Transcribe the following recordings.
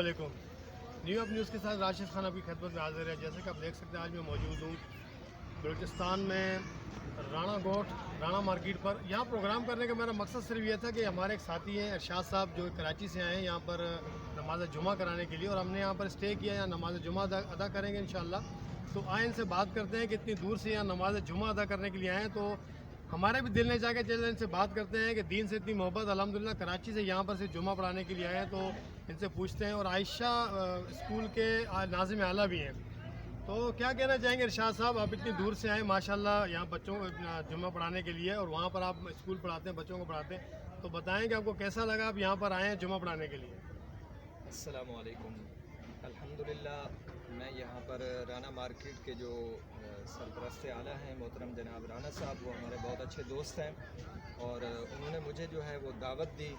वालेकुम। New up news के साथ राशिद खान आपकी खिदमत में हाजिर है। जैसे कि आप देख सकते हैं आज मैं मौजूद हूँ बलूचिस्तान में राणा गोट राणा मार्केट पर। यहाँ प्रोग्राम करने का मेरा मकसद सिर्फ ये था कि हमारे एक साथी हैं इरशाद साहब जो कराची से आए हैं यहाँ पर नमाज जुमा कराने के लिए, और हमने यहाँ पर स्टे किया, यहाँ नमाज जुमा अदा करेंगे इंशाअल्लाह। तो आए इनसे बात करते हैं कि इतनी दूर से यहाँ नमाज जुमा अदा करने के लिए आए हैं, तो हमारे भी दिल ने जाके चले इनसे बात करते हैं कि दीन से इतनी मोहब्बत, अल्हम्दुलिल्लाह कराची से यहाँ पर से जुमा पढ़ाने के लिए आए हैं, तो इनसे पूछते हैं। और आयशा स्कूल के नाज़िम आला भी हैं, तो क्या कहना चाहेंगे इरशाद साहब, आप इतनी दूर से आए माशाल्लाह यहाँ बच्चों को जुम्मा पढ़ाने के लिए, और वहाँ पर आप स्कूल पढ़ाते हैं, बच्चों को पढ़ाते हैं, तो बताएं कि आपको कैसा लगा आप यहाँ पर आए हैं जुम्मा पढ़ाने के लिए। अस्सलामु अलैकुम। अल्हम्दुलिल्लाह मैं यहाँ पर राना मार्केट के जो सरपरस्त आला हैं मोहतरम जनाब राना साहब, वो हमारे बहुत अच्छे दोस्त हैं, और उन्होंने मुझे जो है वो दावत दी,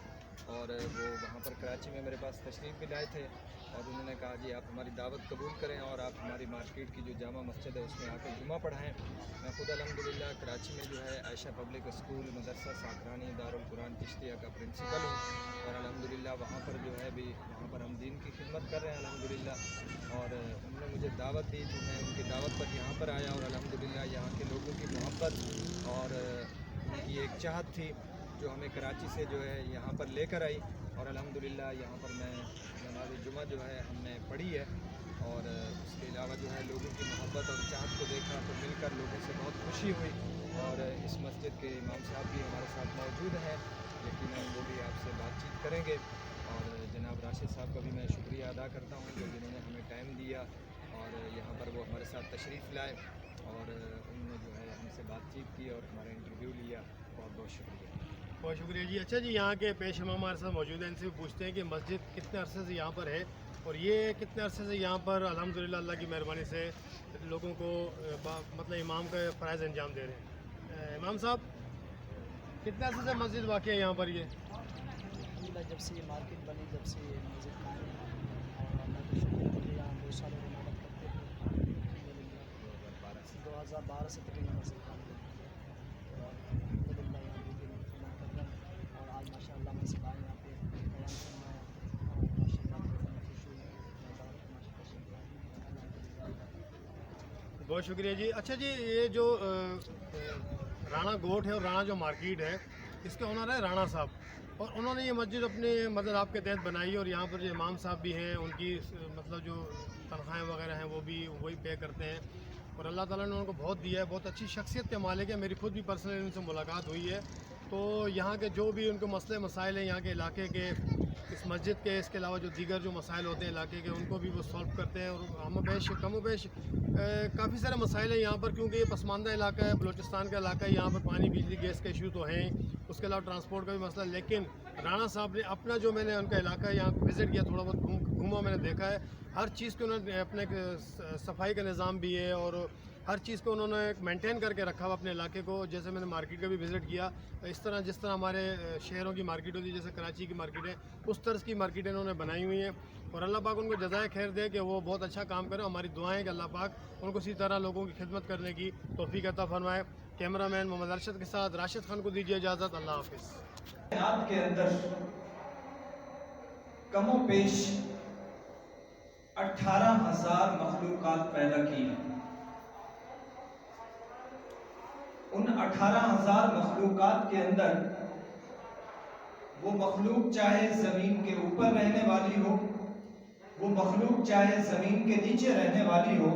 और वो वहाँ पर कराची में मेरे पास तशरीफ़ भी लाए थे, और उन्होंने कहा जी आप हमारी दावत कबूल करें और आप हमारी मार्केट की जो जामा मस्जिद है उसमें आकर जुमा पढ़ाएँ। मैं ख़ुद अल्हम्दुलिल्लाह कराची में जो है आयशा पब्लिक स्कूल मदरसा साकरानी दारुल कुरान चिश्तिया का प्रिंसिपल हूँ, और अल्हम्दुलिल्लाह वहाँ पर जो है भी वहाँ पर हम दीन की खिदमत कर रहे हैं अल्हम्दुलिल्लाह। और उन्होंने मुझे दावत दी तो मैं उनकी दावत पर यहाँ पर आया, और अल्हम्दुलिल्लाह यहाँ के लोगों की मोहब्बत और उनकी एक चाहत थी जो हमें कराची से जो है यहाँ पर लेकर आई, और अल्हम्दुलिल्लाह यहाँ पर मैं नमाज जुमा जो है हमने पढ़ी है, और उसके अलावा जो है लोगों की मोहब्बत और चाहत को देखा तो मिलकर लोगों से बहुत खुशी हुई। और इस मस्जिद के इमाम साहब भी हमारे साथ मौजूद हैं, यकीनन वो भी आपसे बातचीत करेंगे। और जनाब राशिद साहब का भी मैं शुक्रिया अदा करता हूँ जो जिन्होंने हमें टाइम दिया और यहाँ पर वो हमारे साथ तशरीफ़ लाए, और उन्होंने जो है हमसे बातचीत की और हमारा इंटरव्यू लिया। बहुत बहुत शुक्रिया। बहुत शुक्रिया जी। अच्छा जी, यहाँ के पेश इमाम हमारे साथ मौजूद हैं, इनसे भी पूछते हैं कि मस्जिद कितने अरसे से यहाँ पर है, और ये कितने अरसे से यहाँ पर अल्हम्दुलिल्लाह अल्लाह की मेहरबानी से लोगों को मतलब इमाम का फ़राइज़ अंजाम दे रहे हैं। इमाम साहब कितने अरसे से मस्जिद वाक़ई है यहाँ पर? ये जब से ये मार्केट बनी, जब से ये मस्जिद कायम है, और अल्लाह का शुक्र है यहाँ 2 साल इमामत करते हैं। 2012 से तकरीबन मस्जिद कायम है, और अल्हम्दुलिल्लाह यहाँ भी दिन खिदमत कर रहे हैं, और आज माशाअल्लाह मस्जिद आए यहाँ पे बयान सुनना है, और माशाअल्लाह खुश हुई है। बहुत शुक्रिया जी। अच्छा जी, ये जो राणा गोट है और राणा जो मार्केट है इसके ओनर है राणा साहब, और उन्होंने ये मस्जिद अपने मतलब आपके तहत बनाई, और यहाँ पर जो इमाम साहब भी हैं उनकी मतलब जो तनख्वाहें वगैरह हैं वो भी वही पे करते हैं, और अल्लाह ताला ने उनको बहुत दिया है, बहुत अच्छी शख्सियत के मालिक है। मेरी खुद भी पर्सनली उनसे मुलाकात हुई है, तो यहाँ के जो भी उनके मसले मसाइल हैं यहाँ के इलाके के, इस मस्जिद के, इसके अलावा जो दीगर जो मसाइल होते हैं इलाके के, उनको भी वो सॉल्व करते हैं। और कम बेश काफ़ी सारे मसाइल हैं यहाँ पर, क्योंकि ये पसमानदा इलाका है, बलूचिस्तान का इलाका है, यहाँ पर पानी बिजली गैस के इशू तो हैं, उसके अलावा ट्रांसपोर्ट का भी मसला। लेकिन राणा साहब ने अपना जो मैंने उनका इलाका है यहाँ विज़िट किया, थोड़ा बहुत घूमा, मैंने देखा है हर चीज़ के उन्होंने अपने सफाई का निज़ाम भी है, और हर चीज़ को उन्होंने मेंटेन करके रखा हुआ अपने इलाके को। जैसे मैंने मार्केट का भी विज़िट किया, इस तरह जिस तरह हमारे शहरों की मार्केट होती है, जैसे कराची की मार्केट है, उस तरह की मार्केटें उन्होंने बनाई हुई हैं, और अल्लाह पाक उनको जज़ाए खैर दे कि वो बहुत अच्छा काम करें। हमारी दुआएं कि अल्लाह पाक उनको इसी तरह लोगों की खिदमत करने की तौफीक अता फरमाए। कैमरामैन मोहम्मद अरशद के साथ राशिद खान को दीजिए इजाज़त। अल्लाह हाफिज़। कायनात के अंदर कमो पेश 18,000 मखलूकात पैदा की हैं। उन 18,000 मखलूकात के अंदर वो मखलूक चाहे जमीन के ऊपर रहने वाली हो, वो मखलूक चाहे जमीन के नीचे रहने वाली हो,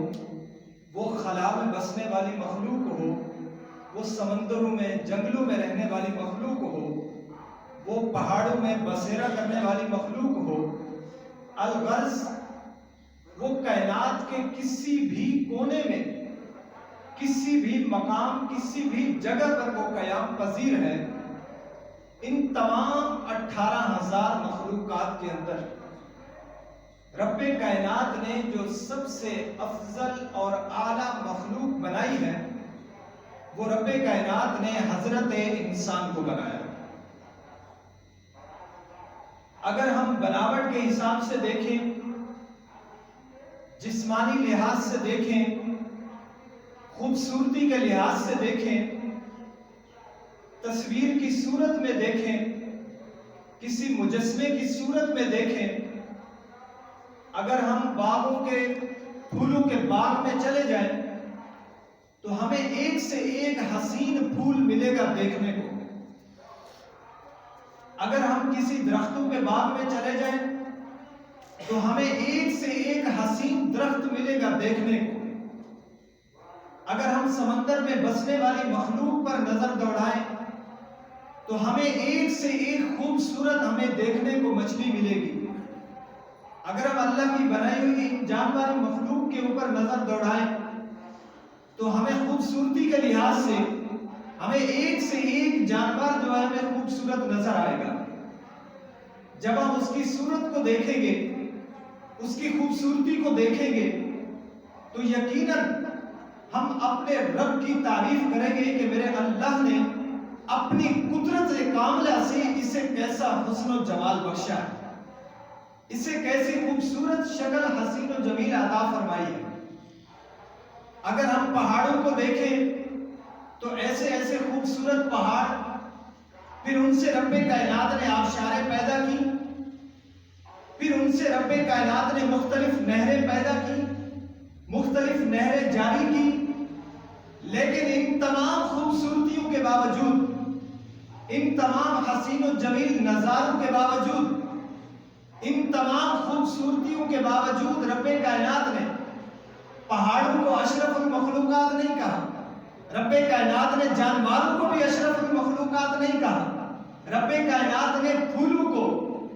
वो खला में बसने वाली मखलूक हो, वो समंदरों में जंगलों में रहने वाली मखलूक हो, वो पहाड़ों में बसेरा करने वाली मखलूक हो, अलगर्ज वो कायनात के किसी भी कोने में, किसी भी मकाम, किसी भी जगह पर वो कयाम पजीर है। इन तमाम 18,000 मखलूकात के अंदर रब्बे कायनात ने जो सबसे अफजल और आला मखलूक बनाई है, वो रब्बे कायनात ने हजरत इंसान को बनाया। अगर हम बनावट के हिसाब से देखें, जिस्मानी लिहाज से देखें, खूबसूरती के लिहाज से देखें, तस्वीर की सूरत में देखें, किसी मुजस्मे की सूरत में देखें, اگر ہم باغوں کے پھولوں کے باغ میں چلے جائیں تو ہمیں ایک سے ایک حسین پھول ملے گا دیکھنے کو. اگر ہم کسی درختوں کے باغ میں چلے جائیں تو ہمیں ایک سے ایک حسین درخت ملے گا دیکھنے کو. اگر ہم سمندر میں بسنے والی مخلوق پر نظر دوڑائیں تو ہمیں ایک سے ایک خوبصورت ہمیں دیکھنے کو مچھلی ملے گی. اگر ہم اللہ کی بنائی ہوئی جانور مخلوق کے اوپر نظر دوڑائیں تو ہمیں خوبصورتی کے لحاظ سے ہمیں ایک سے ایک جانور جو ہے ہمیں خوبصورت نظر آئے گا. جب ہم اس کی صورت کو دیکھیں گے، اس کی خوبصورتی کو دیکھیں گے تو یقیناً ہم اپنے رب کی تعریف کریں گے کہ میرے اللہ نے اپنی قدرت کاملہ سے اسے کیسا حسن و جمال بخشا ہے، اسے کیسی خوبصورت شکل حسین و جمیل عطا فرمائی ہے. اگر ہم پہاڑوں کو دیکھیں تو ایسے ایسے خوبصورت پہاڑ، پھر ان سے رب کائنات نے آبشاریں پیدا کی، پھر ان سے رب کائنات نے مختلف نہریں پیدا کی، مختلف نہریں جاری کی. لیکن ان تمام خوبصورتیوں کے باوجود، ان تمام حسین و جمیل نظاروں کے باوجود، ان تمام خوبصورتیوں کے باوجود رب کائنات نے پہاڑوں کو اشرف المخلوقات نہیں کہا. رب کائنات نے جانوروں کو بھی اشرف المخلوقات نہیں کہا. رب کائنات نے پھولوں کو،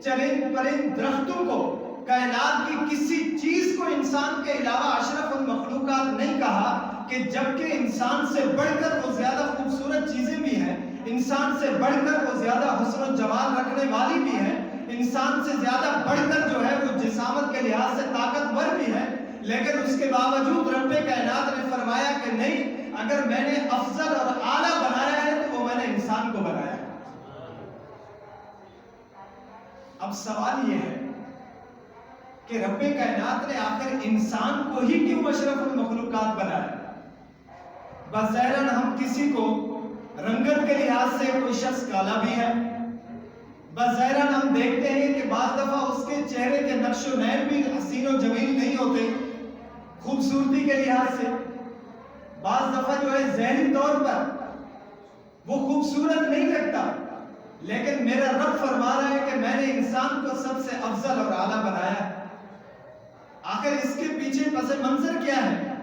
چرند پرند درختوں کو، کائنات کی کسی چیز کو انسان کے علاوہ اشرف المخلوقات نہیں کہا، کہ جبکہ انسان سے بڑھ کر وہ زیادہ خوبصورت چیزیں بھی ہیں، انسان سے بڑھ کر وہ زیادہ حسن و جمال رکھنے والی بھی ہیں، انسان سے زیادہ بڑھ کر جو ہے وہ جسامت کے لحاظ سے طاقتور بھی ہے. لیکن اس کے باوجود رب کائنات نے فرمایا کہ نہیں، اگر میں نے افضل اور اعلیٰ بنایا ہے تو وہ میں نے انسان کو بنایا ہے. اب سوال یہ ہے کہ رب کائنات نے آخر انسان کو ہی کیوں اشرف المخلوقات بنایا؟ بظاہراً ہم کسی کو رنگت کے لحاظ سے کوئی شخص کالا بھی ہے، بظاہراً ہم دیکھتے ہیں کہ بعض دفعہ اس کے چہرے کے نقش و نین بھی حسین و جمیل نہیں ہوتے خوبصورتی کے لحاظ سے، بعض دفعہ جو ہے ذہنی طور پر وہ خوبصورت نہیں لگتا. لیکن میرا رب فرما رہا ہے کہ میں نے انسان کو سب سے افضل اور اعلیٰ بنایا ہے. آخر اس کے پیچھے پس منظر کیا ہے؟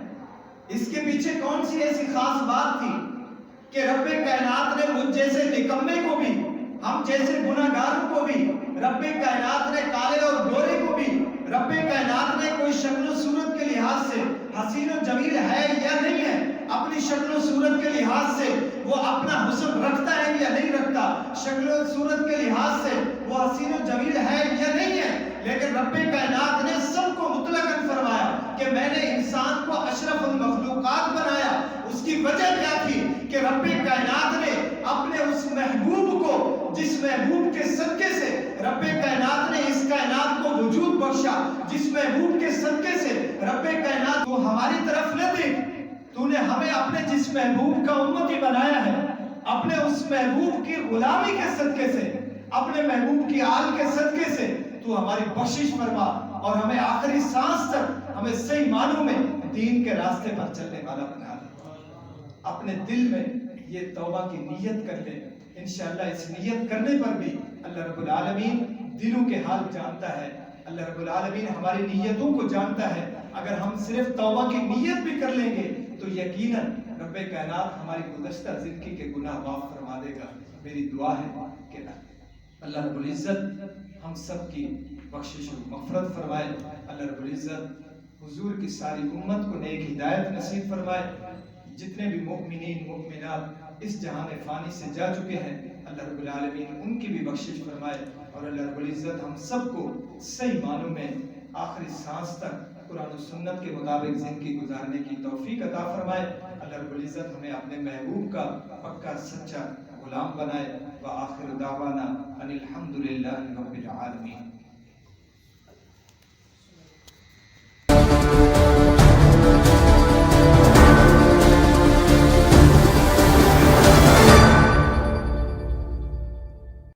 اس کے پیچھے کون سی ایسی خاص بات تھی کہ رب کائنات نے مجھ جیسے نکمے کو بھی، ہم جیسے گناہگاروں کو بھی، رب کائنات نے کالے اور گورے کو بھی، رب کائنات نے کوئی شکل و صورت کے لحاظ سے حسین و جمیل ہے یا نہیں ہے، اپنی شکل و صورت کے لحاظ سے وہ اپنا حسن رکھتا ہے یا نہیں رکھتا، شکل و صورت کے لحاظ سے وہ حسین و جمیل ہے یا نہیں ہے. لیکن رب کائنات نے سب کو مطلقاً فرمایا کہ میں نے انسان کو اشرف المخلوقات بنایا. اس کی وجہ کیا تھی کہ رب کائنات نے اپنے اس محبوب کو، جس محبوب کے صدقے سے رب کائنات نے اس کائنات کو وجود بخشا، جس محبوب کے صدقے سے رب کائنات کو ہماری طرف نہ دیکھ، تو نے ہمیں اپنے جس محبوب کا امتی بنایا ہے، اپنے اس محبوب کی غلامی کے صدقے سے، اپنے محبوب کی آل کے صدقے سے تو ہماری بخشش فرما اور ہمیں آخری سانس تک ہمیں صحیح معنوں میں دین کے راستے پر چلنے والا بنا دے. اپنے دل میں یہ توبہ کی نیت کر لیں. انشاءاللہ اس نیت کرنے پر بھی اللہ رب العالمین دلوں کے حال جانتا ہے. اللہ رب العالمین ہماری نیتوں کو جانتا ہے. اگر ہم صرف توبہ کی نیت بھی کر لیں گے تو یقیناً رب کائنات ہماری گزشتہ زندگی کے گناہ معاف فرما دے گا. میری دعا ہے کہ اللہ رب العزت ہم سب کی بخشش و مغفرت فرمائے. اللہ رب العزت حضور کی ساری امت کو نیک ہدایت نصیب فرمائے. جتنے بھی مؤمنین مؤمنات اس جہان فانی سے جا چکے ہیں اللہ رب العالمین ان کی بھی بخشش فرمائے. اور اللہ رب العزت ہم سب کو صحیح معنوں میں آخری سانس تک قرآن و سنت کے مطابق زندگی گزارنے کی توفیق عطا فرمائے. اللہ رب العزت ہمیں اپنے محبوب کا پکا سچا غلام بنائے. وآخر دعوانا ان الحمد للہ رب العالمین.